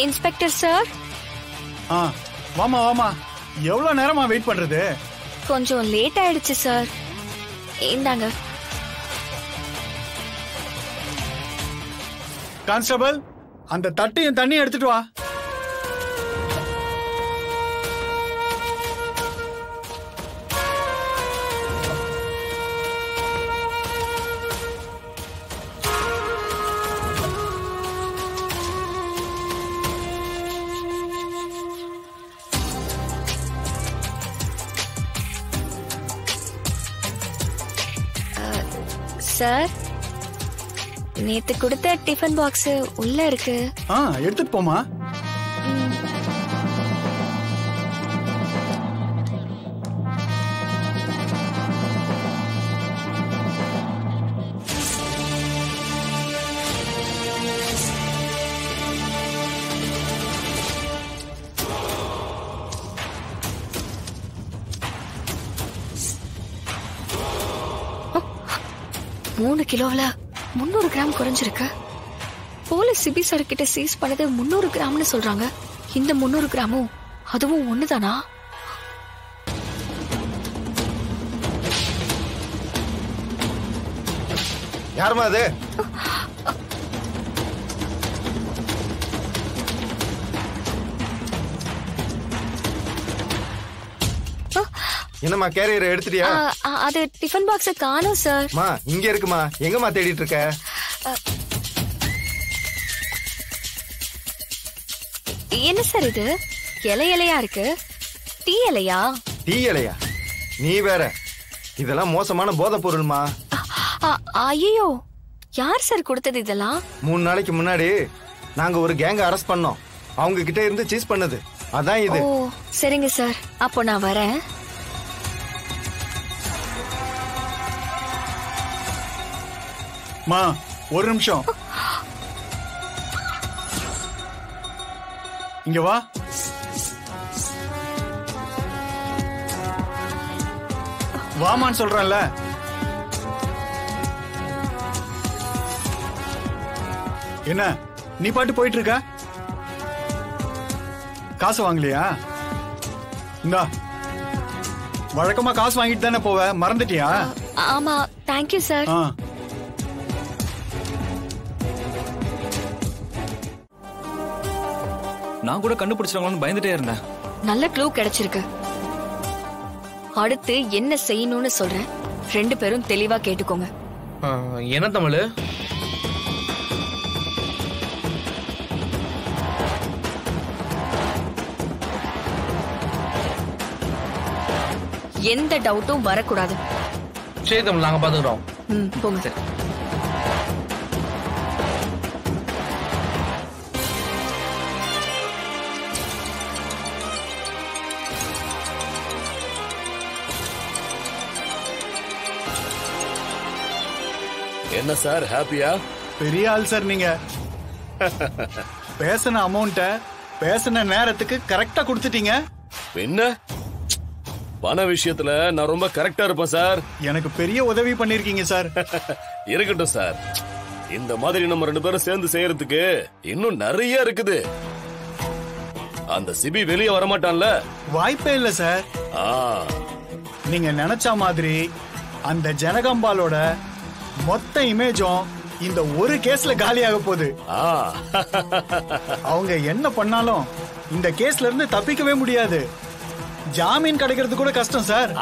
Inspector sir. வாமா வாமா. எவ்வளவு நேரமா வெயிட் பண்றது? கொஞ்சம் லேட் ஆயிடுச்சு சார். இந்தாங்க. கான்ஸ்டபிள், அந்த தட்டையும் தண்ணி எடுத்துட்டு வா. சார், நேத்து கொடுத்த டிஃபன் பாக்ஸ் உள்ள இருக்கு. எடுத்துட்டு போமா. மூணு கிலோல 300 கிராம் குறைஞ்சிருக்கு. போலீஸ் சிபி சார் கிட்ட சீஸ் பண்ணது 300 கிராம்னு சொல்றாங்க. இந்த 300 கிராமும் அதுவும் ஒண்ணுதானா? யாருமா அது? என்னம்மா கேரியர் எடுத்துட்டியா? அது டிஃபன் பாக்ஸ் காணோம் சார். மா இங்க இருக்குமா. எங்கம்மா தேடிட்டு இருக்க? என்ன சார் இது? இலை இலையா இருக்கு. டீ இலையா? டீ இலையா? நீ வேற. இதெல்லாம் மோசமான போதை பொருள்மா. ஐயோ, யார் சார் கொடுத்தது இதெல்லாம்? 3 நாளைக்கு முன்னாடி நாங்க ஒரு கேங்க அரெஸ்ட் பண்ணோம். அவங்க கிட்ட இருந்து சீஸ் பண்ணது அதான் இது. ஓ சரிங்க சார், அப்போ நான் வரேன். மா ஒரு நிமிஷம் இங்க வா. வாமான்னு சொல்றேன்ல. என்ன நீ பாட்டு போயிட்டு இருக்க? காசு வாங்கலையா? இந்தா, வழக்கமா காசு வாங்கிட்டு தானே போவ, மறந்துட்டியா? ஆமா, தேங்க்யூ சார். நான் கூட கண்டுபிடிச்சிருவாங்கன்னு பயந்துட்டே இருந்தேன். நல்ல க்ளூ கிடைச்சிருக்கு. அடுத்து என்ன செய்யணும்னு சொல்றேன். 2 பேரும் தெளிவா கேட்டுக்கோங்க. என்ன தமிழ்? எந்த டவுட்டும் வரக்கூடாது. சரி தமிழ், நாங்க பாத்துக்கிறோம். போங்க. என்ன சார், ஹாப்பியா? பெரிய ஆள் சார் நீங்க. பேசின அமௌண்ட பேசின நேரத்துக்கு கரெக்டா கொடுத்துட்டீங்க. என்ன பண விஷயத்துல நான் ரொம்ப கரெக்டா இருப்பேன் சார். எனக்கு பெரிய உதவி பண்ணிருக்கீங்க சார். இருக்கட்டும் சார், இந்த மாதிரி நம்ம 2 பேரும் சேர்ந்து செய்யறதுக்கு இன்னும் நிறைய இருக்குது. அந்த சிபி வெளியே வரமாட்டான்ல? வாய்ப்பே இல்ல சார். நீங்க நினைச்ச மாதிரி அந்த ஜனகம்பாலோட மொத்த இமேஜும் இந்த ஒரு கேஸ்ல காலியாக போகுது. அவங்க என்ன பண்ணாலும் இந்த கேஸ்ல இருந்து தப்பிக்கவே முடியாது. ஜாமீன் கிடைக்கிறது கூட கஷ்டம் சார்.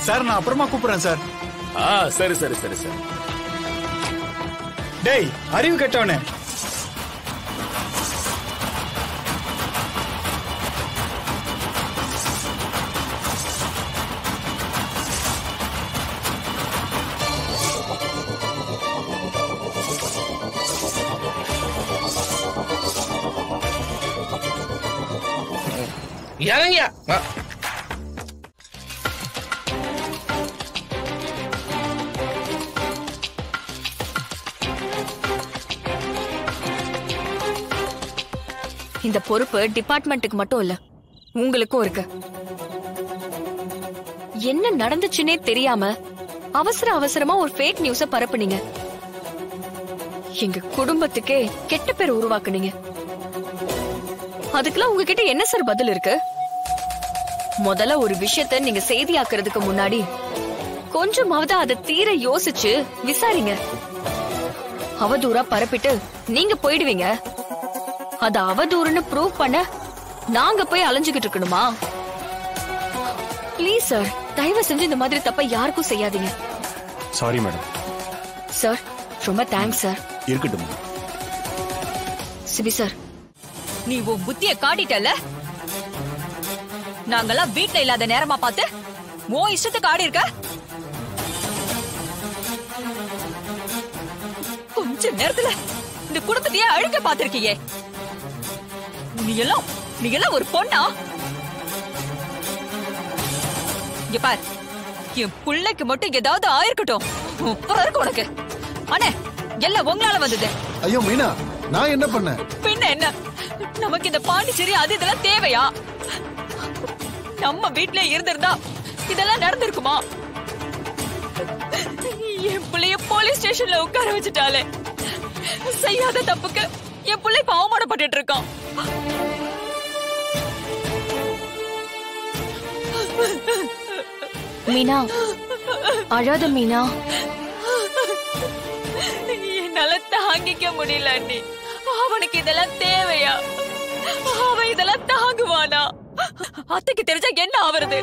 சார், நான் அப்புறமா கூப்பிடுறேன் சார். சரி சரி சரி சார். டேய் அறிவு கெட்டவனே, இறங்கியா? இந்த பொறுப்பு டிபார்ட்மெண்ட்டுக்கு மட்டும் இல்ல, உங்களுக்கும் இருக்கு. என்ன நடந்துச்சுன்னே தெரியாம அவசரமா ஒரு ஃபேக் நியூஸ பரப்புனீங்க. எங்க குடும்பத்துக்கே கெட்ட பேர் உருவாக்குனீங்க. அதுக்கெல்லாம் உங்ககிட்ட என்ன சார் பதில் இருக்கு? முதல்ல ஒரு விஷயத்த நீங்க செய்தியாக்குறதுக்கு முன்னாடி கொஞ்சமாவது அதை தீர யோசிச்சு விசாரிங்க. அவதூறா பரப்பிட்டு நீங்க போயிடுவீங்க. அது அவதூறுன்னு ப்ரூவ் பண்ண நாங்க போய் அலைஞ்சுகிட்டு இருக்கணுமா? ப்ளீஸ் சார், தயவு செஞ்சு இந்த மாதிரி தப்ப யாருக்கும் செய்யாதீங்க. Sorry madam. சார் ரொம்ப தேங்க்ஸ் சார். இருக்கட்டும். சிபி சார், நீ உன் புத்திய காட்டிட்டல. நாங்கெல்லாம் வீட்ல இல்லாத நேரமா பார்த்து உன் இஷ்டத்துக்கு ஆடி இருக்க. கொஞ்ச நேரத்துல இந்த குடும்பத்தையே அழுக்க பாத்திருக்கியே. நீ எல்லாம் ஒரு பொண்ணா? இங்க பார், என் பிள்ளைக்கு மட்டும் ஏதாவது ஆயிருக்கட்டும், அப்புறம் இருக்கு உனக்கு. அண்ணே, எல்லாம் உங்களால வந்தது. ஐயோ மீனா, நான் என்ன பண்ணேன்? பின்ன என்ன, நமக்கு இந்த பாண்டிச்சேரி அது இதெல்லாம் தேவையா? நம்ம வீட்ல இருந்திருந்தா இதெல்லாம் நடந்திருக்குமா? என் பிள்ளைய போலீஸ் ஸ்டேஷன்ல உட்கார வச்சுட்டாலே. செய்யாத தப்புக்கு என் பிள்ளை அவமானப்பட்டு இருக்கான். மீனா, அழாத மீனா. என்னால தாங்கிக்க முடியல அண்ணி. அவனுக்கு இதெல்லாம் தேவையா? அவன் இதெல்லாம் தாங்குவானா? அத்தைக்கு தெரிஞ்சா என்ன ஆவறது?